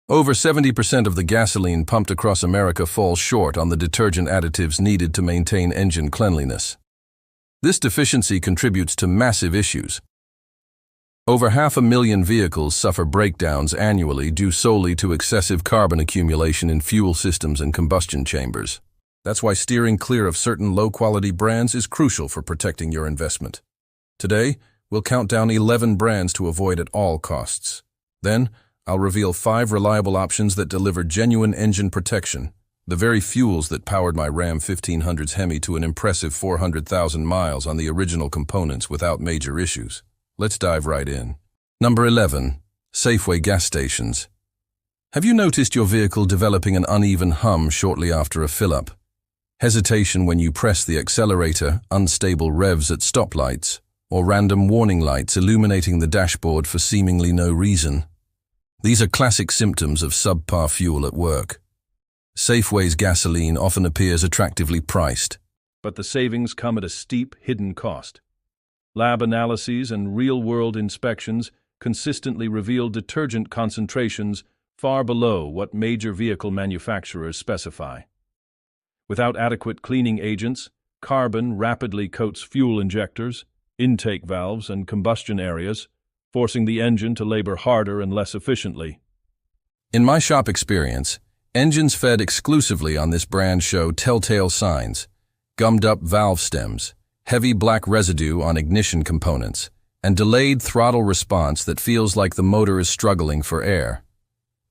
Over 70% of the gasoline pumped across America falls short on the detergent additives needed to maintain engine cleanliness. This deficiency contributes to massive issues. Over 500,000 vehicles suffer breakdowns annually due solely to excessive carbon accumulation in fuel systems and combustion chambers. That's why steering clear of certain low-quality brands is crucial for protecting your investment. Today, we'll count down 11 brands to avoid at all costs. Then, I'll reveal 5 reliable options that deliver genuine engine protection, the very fuels that powered my Ram 1500's Hemi to an impressive 400,000 miles on the original components without major issues. Let's dive right in. Number 11. Safeway Gas Stations. Have you noticed your vehicle developing an uneven hum shortly after a fill-up? Hesitation when you press the accelerator, unstable revs at stoplights, or random warning lights illuminating the dashboard for seemingly no reason? These are classic symptoms of subpar fuel at work. Safeway's gasoline often appears attractively priced, but the savings come at a steep, hidden cost. Lab analyses and real-world inspections consistently reveal detergent concentrations far below what major vehicle manufacturers specify. Without adequate cleaning agents, carbon rapidly coats fuel injectors, intake valves, and combustion areas, forcing the engine to labor harder and less efficiently. In my shop experience, engines fed exclusively on this brand show telltale signs: gummed-up valve stems, heavy black residue on ignition components, and delayed throttle response that feels like the motor is struggling for air.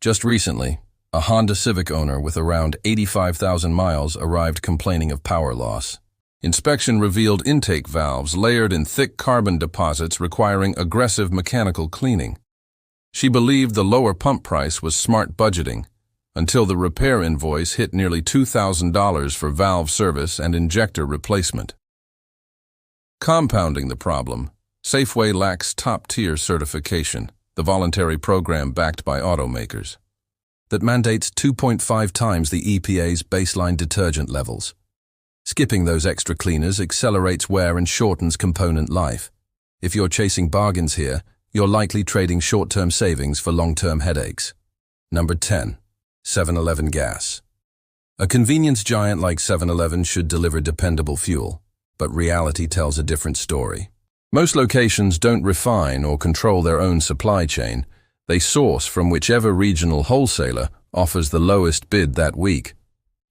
Just recently, a Honda Civic owner with around 85,000 miles arrived complaining of power loss. Inspection revealed intake valves layered in thick carbon deposits requiring aggressive mechanical cleaning. She believed the lower pump price was smart budgeting, until the repair invoice hit nearly $2,000 for valve service and injector replacement. Compounding the problem, Safeway lacks top-tier certification, the voluntary program backed by automakers, that mandates 2.5 times the EPA's baseline detergent levels. Skipping those extra cleaners accelerates wear and shortens component life. If you're chasing bargains here, you're likely trading short-term savings for long-term headaches. Number 10. 7-Eleven Gas. A convenience giant like 7-Eleven should deliver dependable fuel, but reality tells a different story. Most locations don't refine or control their own supply chain. They source from whichever regional wholesaler offers the lowest bid that week.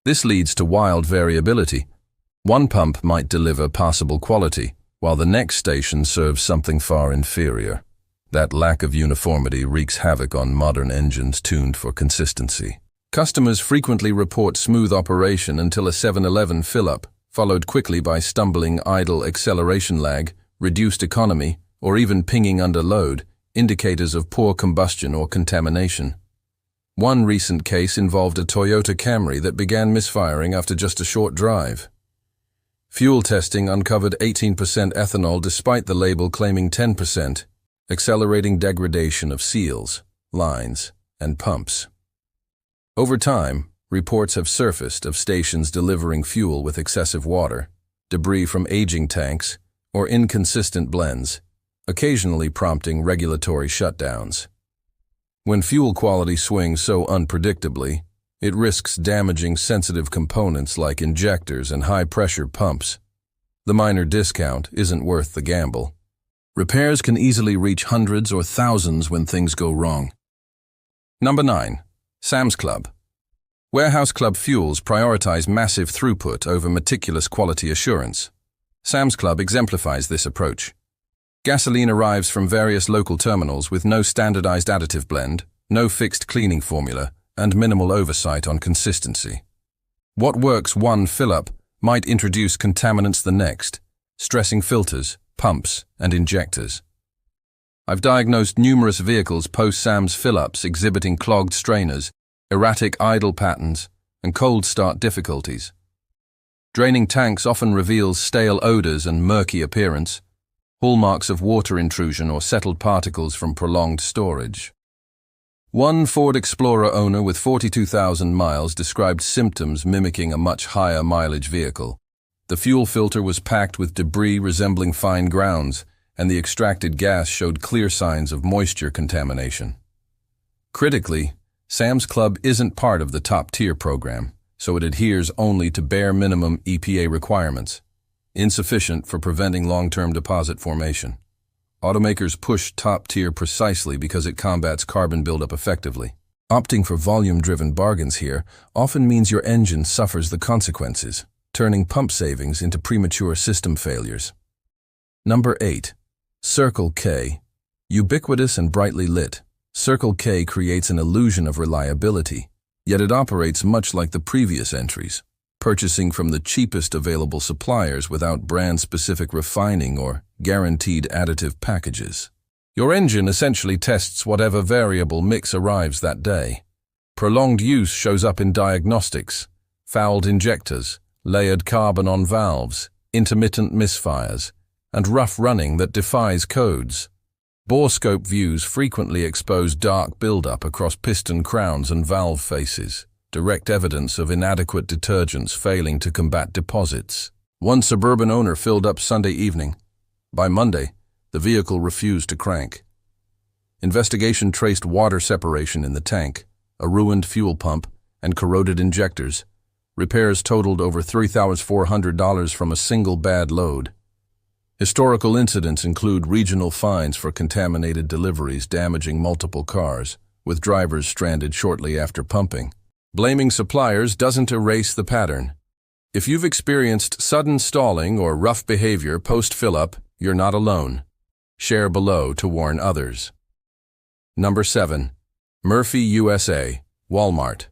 This leads to wild variability. One pump might deliver passable quality, while the next station serves something far inferior. That lack of uniformity wreaks havoc on modern engines tuned for consistency. Customers frequently report smooth operation until a 7-Eleven fill-up, followed quickly by stumbling idle acceleration lag, reduced economy, or even pinging under load, indicators of poor combustion or contamination. One recent case involved a Toyota Camry that began misfiring after just a short drive. Fuel testing uncovered 18% ethanol despite the label claiming 10%, accelerating degradation of seals, lines, and pumps. Over time, reports have surfaced of stations delivering fuel with excessive water, debris from aging tanks, or inconsistent blends, occasionally prompting regulatory shutdowns. When fuel quality swings so unpredictably, it risks damaging sensitive components like injectors and high-pressure pumps. The minor discount isn't worth the gamble. Repairs can easily reach hundreds or thousands when things go wrong. Number 9. Sam's Club. Warehouse Club fuels prioritize massive throughput over meticulous quality assurance. Sam's Club exemplifies this approach. Gasoline arrives from various local terminals with no standardized additive blend, no fixed cleaning formula, and minimal oversight on consistency. What works one fill-up might introduce contaminants the next, stressing filters, pumps, and injectors. I've diagnosed numerous vehicles post-Sam's fill-ups exhibiting clogged strainers, erratic idle patterns, and cold start difficulties. Draining tanks often reveals stale odors and murky appearance, hallmarks of water intrusion or settled particles from prolonged storage. One Ford Explorer owner with 42,000 miles described symptoms mimicking a much higher mileage vehicle. The fuel filter was packed with debris resembling fine grounds, and the extracted gas showed clear signs of moisture contamination. Critically, Sam's Club isn't part of the top-tier program, so it adheres only to bare minimum EPA requirements, insufficient for preventing long-term deposit formation. Automakers push top-tier precisely because it combats carbon buildup effectively. Opting for volume-driven bargains here often means your engine suffers the consequences, turning pump savings into premature system failures. Number 8. Circle K. Ubiquitous and brightly lit, Circle K creates an illusion of reliability, yet it operates much like the previous entries, purchasing from the cheapest available suppliers without brand-specific refining or guaranteed additive packages. Your engine essentially tests whatever variable mix arrives that day. Prolonged use shows up in diagnostics, fouled injectors, layered carbon on valves, intermittent misfires, and rough running that defies codes. Borescope views frequently expose dark buildup across piston crowns and valve faces, direct evidence of inadequate detergents failing to combat deposits. One suburban owner filled up Sunday evening. By Monday, the vehicle refused to crank. Investigation traced water separation in the tank, a ruined fuel pump, and corroded injectors. Repairs totaled over $3,400 from a single bad load. Historical incidents include regional fines for contaminated deliveries damaging multiple cars, with drivers stranded shortly after pumping. Blaming suppliers doesn't erase the pattern. If you've experienced sudden stalling or rough behavior post-fill-up, you're not alone. Share below to warn others. Number 7. Murphy USA, Walmart.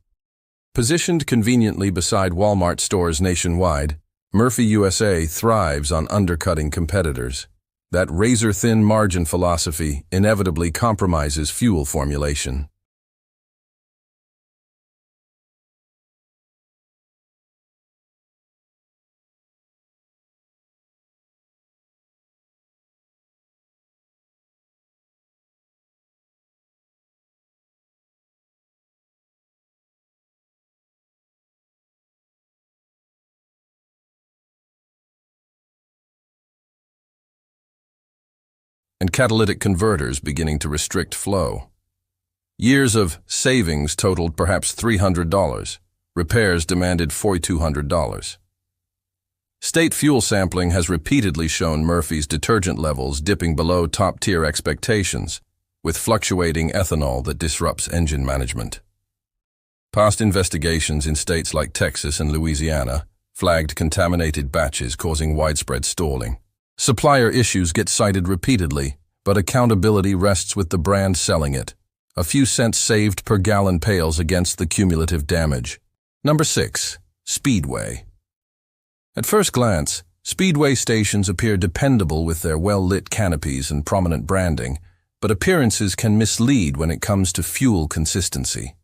Positioned conveniently beside Walmart stores nationwide, Murphy USA thrives on undercutting competitors. That razor-thin margin philosophy inevitably compromises fuel formulation. And catalytic converters beginning to restrict flow. Years of savings totaled perhaps $300. Repairs demanded $4,200. State fuel sampling has repeatedly shown Murphy's detergent levels dipping below top-tier expectations, with fluctuating ethanol that disrupts engine management. Past investigations in states like Texas and Louisiana flagged contaminated batches causing widespread stalling. Supplier issues get cited repeatedly, but accountability rests with the brand selling it. A few cents saved per gallon pales against the cumulative damage. Number 6. Speedway. At first glance, Speedway stations appear dependable with their well-lit canopies and prominent branding, but appearances can mislead when it comes to fuel consistency.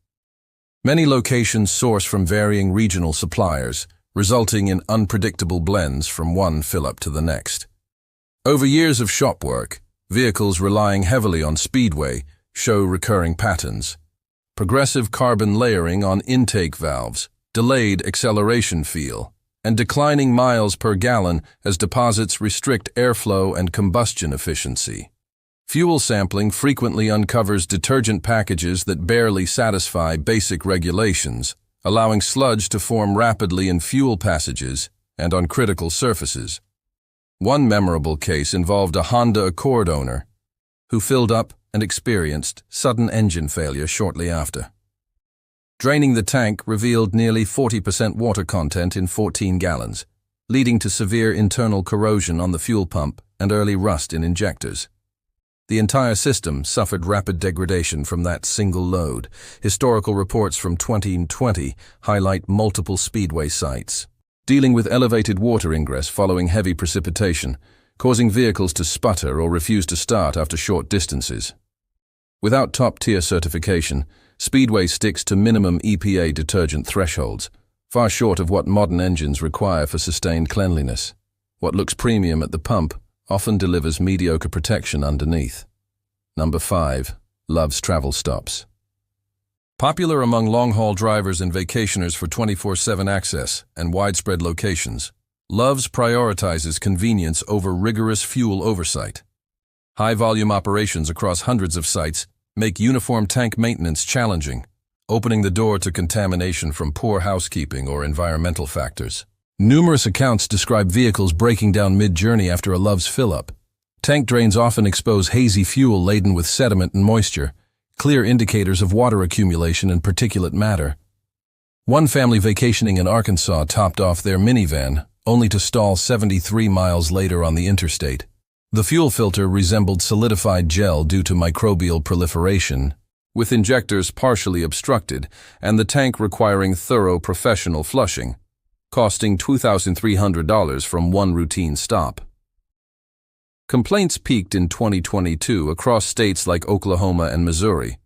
Many locations source from varying regional suppliers, resulting in unpredictable blends from one fill-up to the next. Over years of shop work, vehicles relying heavily on Speedway show recurring patterns. Progressive carbon layering on intake valves, delayed acceleration feel, and declining miles per gallon as deposits restrict airflow and combustion efficiency. Fuel sampling frequently uncovers detergent packages that barely satisfy basic regulations, allowing sludge to form rapidly in fuel passages and on critical surfaces. One memorable case involved a Honda Accord owner who filled up and experienced sudden engine failure shortly after. Draining the tank revealed nearly 40% water content in 14 gallons, leading to severe internal corrosion on the fuel pump and early rust in injectors. The entire system suffered rapid degradation from that single load. Historical reports from 2020 highlight multiple Speedway sites dealing with elevated water ingress following heavy precipitation, causing vehicles to sputter or refuse to start after short distances. Without top-tier certification, Speedway sticks to minimum EPA detergent thresholds, far short of what modern engines require for sustained cleanliness. What looks premium at the pump often delivers mediocre protection underneath. Number 5. Love's Travel Stops. Popular among long-haul drivers and vacationers for 24/7 access and widespread locations, Love's prioritizes convenience over rigorous fuel oversight. High-volume operations across hundreds of sites make uniform tank maintenance challenging, opening the door to contamination from poor housekeeping or environmental factors. Numerous accounts describe vehicles breaking down mid-journey after a Love's fill-up. Tank drains often expose hazy fuel laden with sediment and moisture, clear indicators of water accumulation and particulate matter. One family vacationing in Arkansas topped off their minivan, only to stall 73 miles later on the interstate. The fuel filter resembled solidified gel due to microbial proliferation, with injectors partially obstructed and the tank requiring thorough professional flushing, costing $2,300 from one routine stop. Complaints peaked in 2022 across states like Oklahoma and Missouri,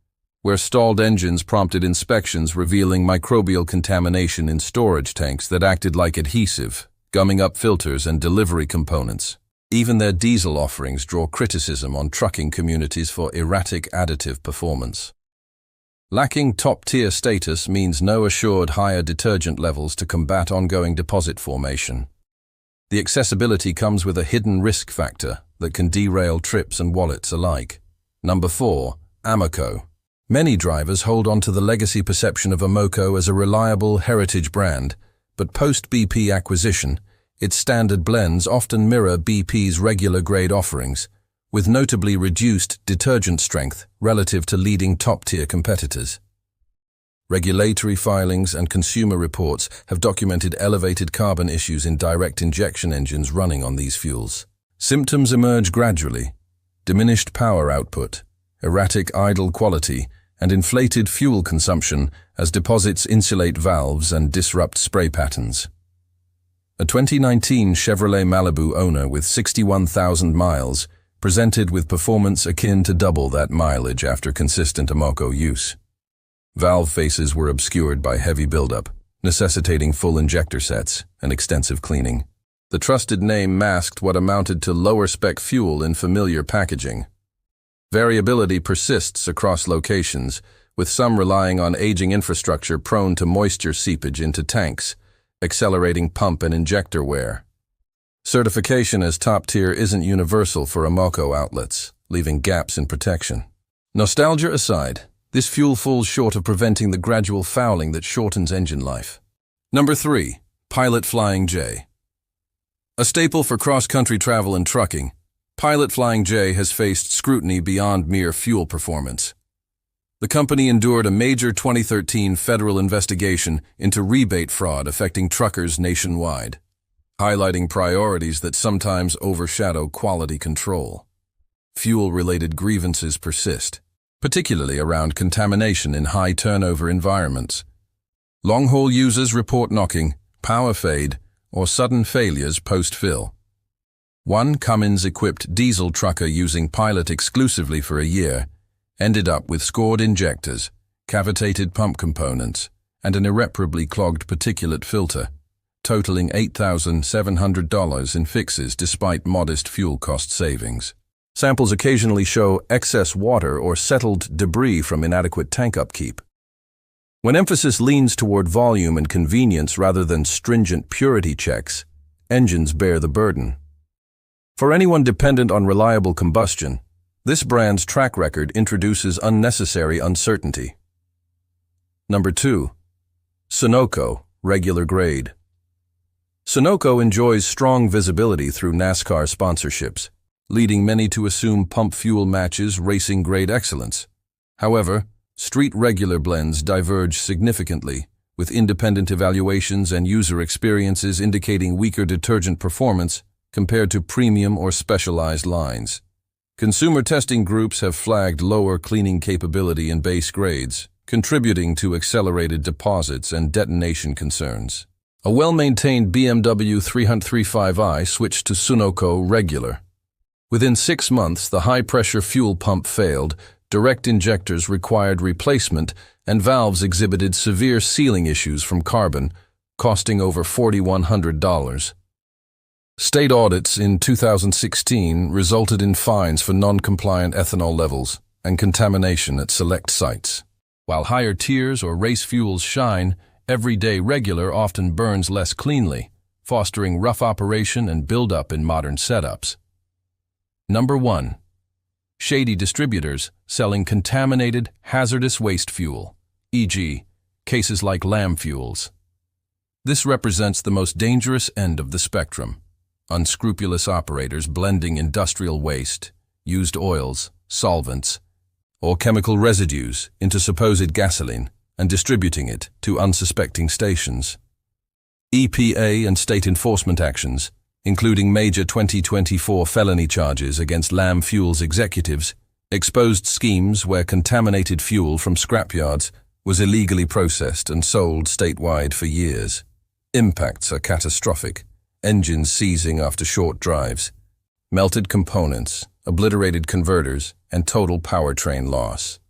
where stalled engines prompted inspections revealing microbial contamination in storage tanks that acted like adhesive, gumming up filters and delivery components. Even their diesel offerings draw criticism on trucking communities for erratic additive performance. Lacking top-tier status means no assured higher detergent levels to combat ongoing deposit formation. The accessibility comes with a hidden risk factor that can derail trips and wallets alike. Number 4. Amoco. Many drivers hold on to the legacy perception of Amoco as a reliable heritage brand, but post-BP acquisition, its standard blends often mirror BP's regular grade offerings, with notably reduced detergent strength relative to leading top-tier competitors. Regulatory filings and consumer reports have documented elevated carbon issues in direct injection engines running on these fuels. Symptoms emerge gradually: diminished power output, erratic idle quality, and inflated fuel consumption as deposits insulate valves and disrupt spray patterns. A 2019 Chevrolet Malibu owner with 61,000 miles presented with performance akin to double that mileage after consistent Amoco use. Valve faces were obscured by heavy buildup, necessitating full injector sets and extensive cleaning. The trusted name masked what amounted to lower-spec fuel in familiar packaging. Variability persists across locations, with some relying on aging infrastructure prone to moisture seepage into tanks, accelerating pump and injector wear. Certification as top-tier isn't universal for Amoco outlets, leaving gaps in protection. Nostalgia aside, this fuel falls short of preventing the gradual fouling that shortens engine life. Number 3. Pilot Flying J. A staple for cross-country travel and trucking, Pilot Flying J has faced scrutiny beyond mere fuel performance. The company endured a major 2013 federal investigation into rebate fraud affecting truckers nationwide, highlighting priorities that sometimes overshadow quality control. Fuel-related grievances persist, particularly around contamination in high-turnover environments. Long-haul users report knocking, power fade, or sudden failures post-fill. One Cummins-equipped diesel trucker using Pilot exclusively for a year ended up with scored injectors, cavitated pump components, and an irreparably clogged particulate filter, totaling $8,700 in fixes despite modest fuel cost savings. Samples occasionally show excess water or settled debris from inadequate tank upkeep. When emphasis leans toward volume and convenience rather than stringent purity checks, engines bear the burden. For anyone dependent on reliable combustion, this brand's track record introduces unnecessary uncertainty. Number 2. Sunoco, regular grade. Sunoco enjoys strong visibility through NASCAR sponsorships, leading many to assume pump fuel matches racing-grade excellence. However, street regular blends diverge significantly, with independent evaluations and user experiences indicating weaker detergent performance compared to premium or specialized lines. Consumer testing groups have flagged lower cleaning capability in base grades, contributing to accelerated deposits and detonation concerns. A well-maintained BMW 335i switched to Sunoco regular. Within 6 months, the high-pressure fuel pump failed, direct injectors required replacement, and valves exhibited severe sealing issues from carbon, costing over $4,100. State audits in 2016 resulted in fines for non-compliant ethanol levels and contamination at select sites. While higher tiers or race fuels shine, everyday regular often burns less cleanly, fostering rough operation and buildup in modern setups. Number 1. Shady distributors selling contaminated, hazardous waste fuel. e.g., cases like lamb fuels. This represents the most dangerous end of the spectrum: unscrupulous operators blending industrial waste, used oils, solvents, or chemical residues into supposed gasoline and distributing it to unsuspecting stations. EPA and state enforcement actions, including major 2024 felony charges against lamb fuels executives, exposed schemes where contaminated fuel from scrapyards was illegally processed and sold statewide for years. Impacts are catastrophic: engines seizing after short drives, melted components, obliterated converters, and total powertrain loss.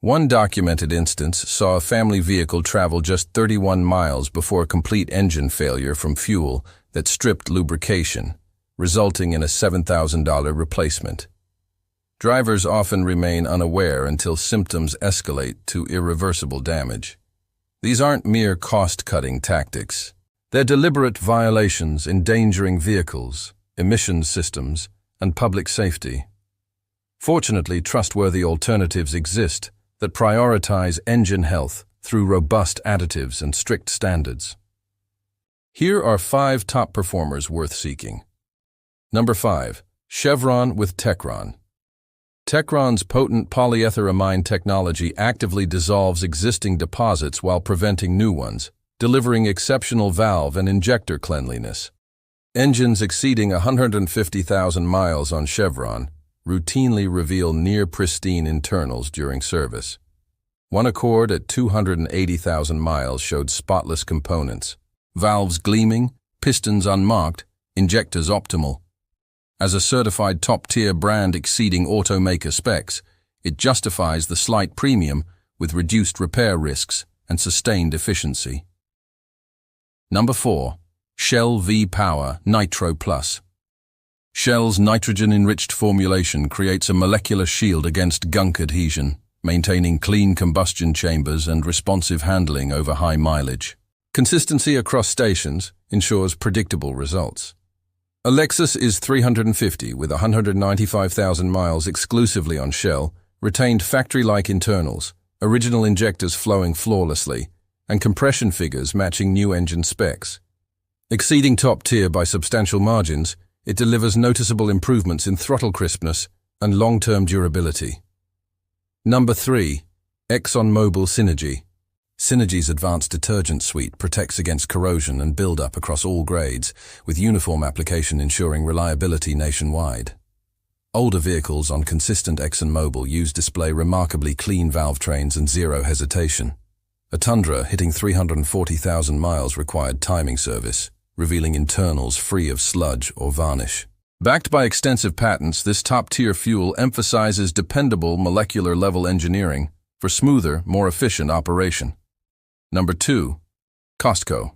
One documented instance saw a family vehicle travel just 31 miles before a complete engine failure from fuel that stripped lubrication, resulting in a $7,000 replacement. Drivers often remain unaware until symptoms escalate to irreversible damage. These aren't mere cost-cutting tactics. They're deliberate violations endangering vehicles, emissions systems, and public safety. Fortunately, trustworthy alternatives exist that prioritize engine health through robust additives and strict standards. Here are 5 top performers worth seeking. Number 5. Chevron with Techron. Techron's potent polyethylamine technology actively dissolves existing deposits while preventing new ones, delivering exceptional valve and injector cleanliness. Engines exceeding 150,000 miles on Chevron routinely reveal near-pristine internals during service. One Accord at 280,000 miles showed spotless components, valves gleaming, pistons unmarked, injectors optimal. As a certified top-tier brand exceeding automaker specs, it justifies the slight premium with reduced repair risks and sustained efficiency. Number 4. Shell V-Power Nitro Plus. Shell's nitrogen-enriched formulation creates a molecular shield against gunk adhesion, maintaining clean combustion chambers and responsive handling over high mileage. Consistency across stations ensures predictable results. A Lexus is 350 with 195,000 miles exclusively on Shell, retained factory-like internals, original injectors flowing flawlessly, and compression figures matching new engine specs. Exceeding top tier by substantial margins, it delivers noticeable improvements in throttle crispness and long-term durability. Number 3. ExxonMobil Synergy. Synergy's advanced detergent suite protects against corrosion and buildup across all grades, with uniform application ensuring reliability nationwide. Older vehicles on consistent ExxonMobil use display remarkably clean valve trains and zero hesitation. A Tundra hitting 340,000 miles required timing service, revealing internals free of sludge or varnish. Backed by extensive patents, this top-tier fuel emphasizes dependable molecular-level engineering for smoother, more efficient operation. Number 2. Costco.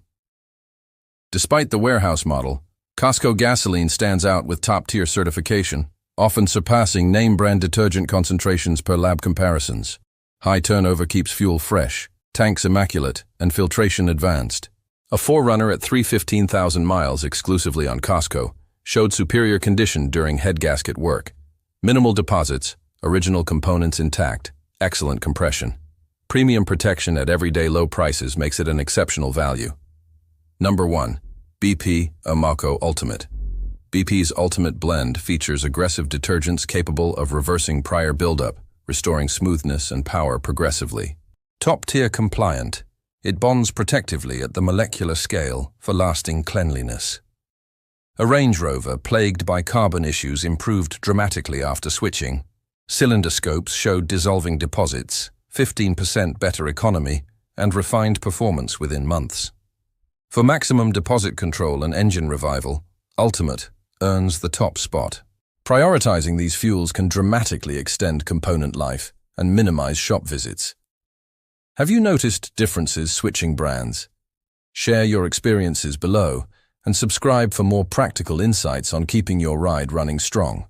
Despite the warehouse model, Costco gasoline stands out with top-tier certification, often surpassing name-brand detergent concentrations per lab comparisons. High turnover keeps fuel fresh, tanks immaculate, and filtration advanced. A 4Runner at 315,000 miles exclusively on Costco showed superior condition during head gasket work. Minimal deposits, original components intact, excellent compression. Premium protection at everyday low prices makes it an exceptional value. Number 1. BP Amoco Ultimate. BP's Ultimate Blend features aggressive detergents capable of reversing prior buildup, restoring smoothness and power progressively. Top-tier compliant, it bonds protectively at the molecular scale for lasting cleanliness. A Range Rover plagued by carbon issues improved dramatically after switching. Cylinder scopes showed dissolving deposits, 15% better economy, and refined performance within months. For maximum deposit control and engine revival, Ultimate earns the top spot. Prioritizing these fuels can dramatically extend component life and minimize shop visits. Have you noticed differences switching brands? Share your experiences below and subscribe for more practical insights on keeping your ride running strong.